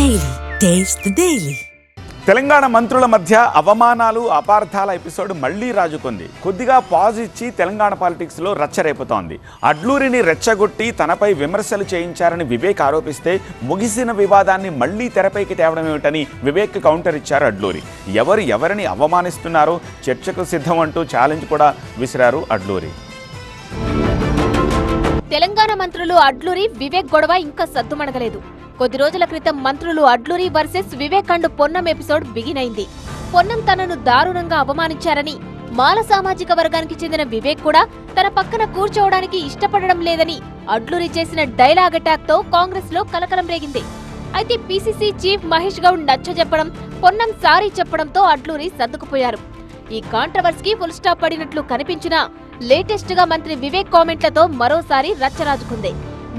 Daily. Taste the Daily. Telangana మంత్రుల మధ్య అవమానాలు అపార్థాల ఎపిసోడ్ మళ్లీ రాజుకుంది. కొద్దిగా పాజ్ ఇచ్చి తెలంగాణ పాలిటిక్స్లో రచ్చరేపుతోంది. అడ్లూరిని రెచ్చగొట్టి తనపై విమర్శలు చేయించారని వివేక్ ఆరోపిస్తే ముగిసిన వివాదాన్ని మళ్లీ తెరపైకి తేవడం ఏమిటని వివేక్ కౌంటర్ ఇచ్చారు అడ్లూరి. ఎవరిని అవమానిస్తున్నారో చర్చకు సిద్ధం అంటూ ఛాలెంజ్ కూడా విసిరారు అడ్లూరి. తెలంగాణ మంత్రులు అడ్లూరి వివేక్ గొడవ ఇంకా సద్దుమణగలేదు. కొద్ది రోజుల క్రితం మంత్రులు Adluri versus Vivek and Ponnam episode begin అయింది. పొన్నం తనను దారుణంగా అవమానించారని, మాల సామాజిక వర్గానికి చెందిన వివేక్ కూడా తన పక్కన కూర్చోవడానికి ఇష్టపడడం లేదని అడ్లూరి చేసిన డైలాగ్ అటాక్ తో కాంగ్రెస్ లో కలకలం రేగింది. అయితే పీసీసీ చీఫ్ మహేష్ గౌడ్ నచ్చజెప్పడం, పొన్నం సారీ చెప్పడంతో అడ్లూరి సర్దుకుపోయారు. ఈ కాంట్రవర్సీకి ఫుల్ స్టాప్ పడినట్లు కనిపించినా లేటెస్ట్ గా మంత్రి వివేక్ కామెంట్లతో మరోసారి రచ్చరాజుకుంది.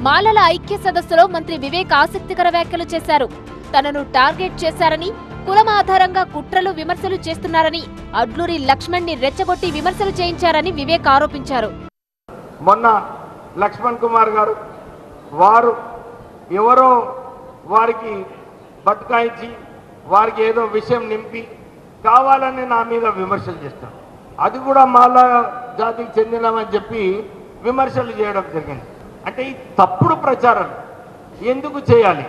మాలల ఐక్య సదస్సులో మంత్రి వివేక్ ఆసక్తికర వ్యాఖ్యలు చేశారు. తనను టార్గెట్ చేశారని, కులం ఆధారంగా కుట్రలు విమర్శలు చేస్తున్నారని, అడ్లూరి లక్ష్మణ్ ని రెచ్చగొట్టి విమర్శలు చేయించారని వివేక్ ఆరోపించారు. మొన్న లక్ష్మణ్ కుమార్ గారు వారు ఎవరో వారికి బతుకాయించి వారికి ఏదో విషయం నింపి కావాలని నా మీద విమర్శలు చేస్తారు. అది కూడా మాల జాతికి చెందినమని చెప్పి విమర్శలు చేయడం జరిగింది. అంటే ఈ తప్పుడు ప్రచారం ఎందుకు చేయాలి?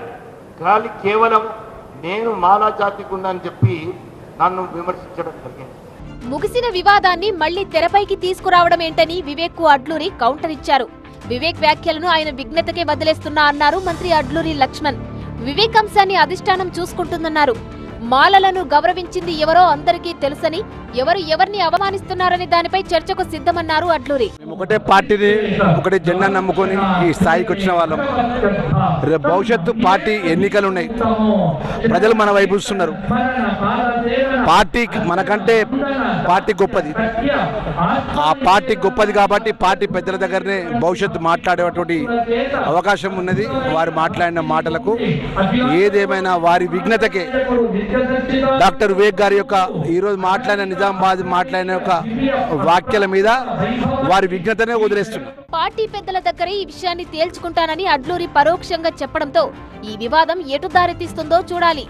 కేవలం నేను మాలా జాతికి ఉందని చెప్పి నన్ను విమర్శించడం జరిగింది. ముగిసిన వివాదాన్ని మళ్లీ తెరపైకి తీసుకురావడం ఏంటని వివేక్ కు అడ్లూరి కౌంటర్ ఇచ్చారు. వివేక్ వ్యాఖ్యలను ఆయన విఘ్నతకే వదిలేస్తున్నా అన్నారు మంత్రి అడ్లూరి లక్ష్మణ్. వివేక్ అంశాన్ని అధిష్టానం చూసుకుంటుందన్నారు. మాలలను గౌరవించింది ఎవరో అందరికీ తెలుసని, ఎవరిని అవమానిస్తున్నారని దానిపై చర్చకు సిద్ధమన్నారు అడ్లూరి. ఒకటే పార్టీని, ఒకటే జెండా నమ్ముకొని ఈ స్థాయికి వచ్చిన వాళ్ళం. రేపు భవిష్యత్తు పార్టీ ఎన్నికలు ఉన్నాయి. ప్రజలు మన వైపు చూస్తున్నారు. పార్టీ మనకంటే పార్టీ గొప్పది. ఆ పార్టీ గొప్పది కాబట్టి పార్టీ పెద్దల దగ్గరనే భవిష్యత్తు మాట్లాడేటువంటి అవకాశం ఉన్నది. వారు మాట్లాడిన మాటలకు ఏదేమైనా వారి విఘ్నతకే డాక్టర్ వివేక్ గారి యొక్క ఈరోజు మాట్లాడిన నిజామాబాద్ మాట్లాడిన యొక్క వ్యాఖ్యల మీద వారి విఘ్నతనే వదిలేస్తున్నారు. పార్టీ పెద్దల దగ్గరే ఈ విషయాన్ని తేల్చుకుంటానని అడ్లూరి పరోక్షంగా చెప్పడంతో ఈ వివాదం ఎటు దారితీస్తుందో చూడాలి.